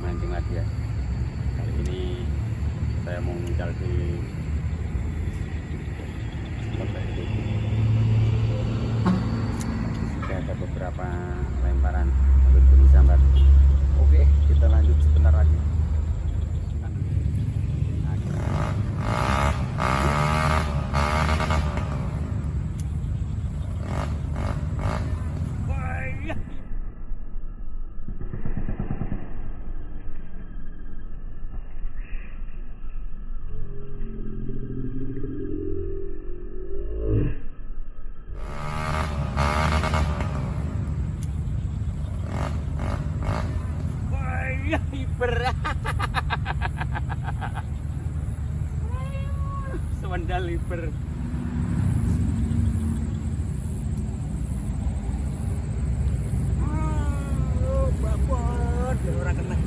mancing lagi ya. Kali ini saya mau mengincar di spot itu. Sudah ada beberapa lemparan untuk bunyi sambar. Oke, kita lanjut sebentar lagi. Hiper sewandal hiper. Babon ora kena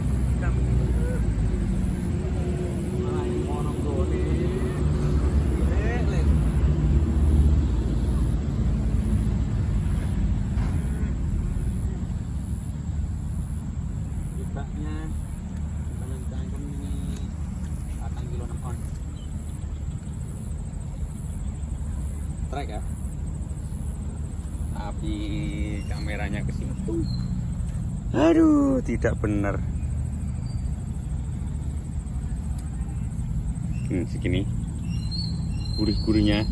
malah monong gone lek ibaknya tangkap ini 8 kilo 6 on trek ya, tapi kameranya ke situ. Aduh, tidak benar. Segini gurih-gurihnya.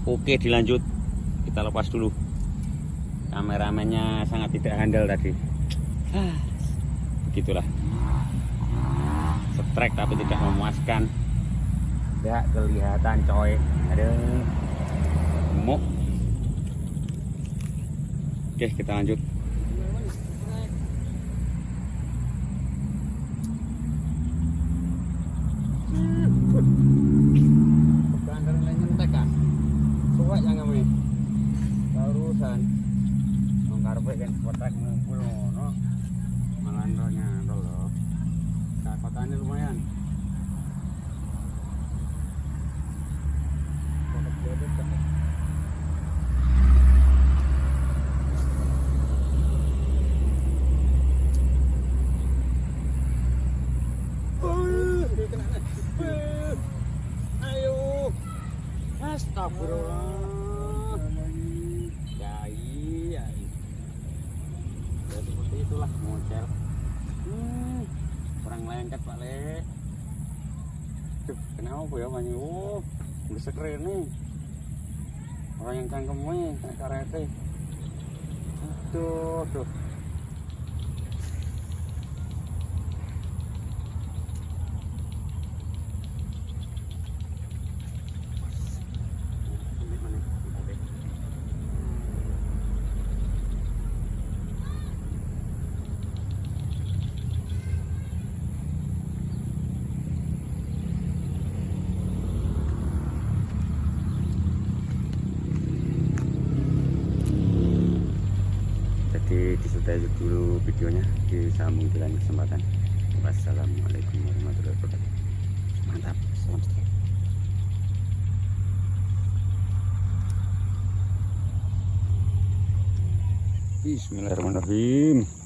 Oke, dilanjut. Kita lepas dulu. Kameramennya sangat tidak handal tadi. Begitulah. Setrek tapi tidak memuaskan. Tidak kelihatan coy. Aduh. Gemuk. Oke, kita lanjut. Bukan dari lain nyentek kan? Suwek yang kami urusan mengkarpe kan kotak ngumpul no malandronya dulu. Nah, kotanya lumayan. Ayo, astagfirullah. Ya, seperti itulah model. Kurang lengket Pak Le. Tuh, kenapa ya banyak? Oh, besar keren nih. Orang yang cangkemnya kayak karate. Tuh. Disudahi dulu videonya, disambung di lain kesempatan. Wassalamualaikum warahmatullahi wabarakatuh. Mantap, salam sejahtera. Bismillahirrahmanirrahim.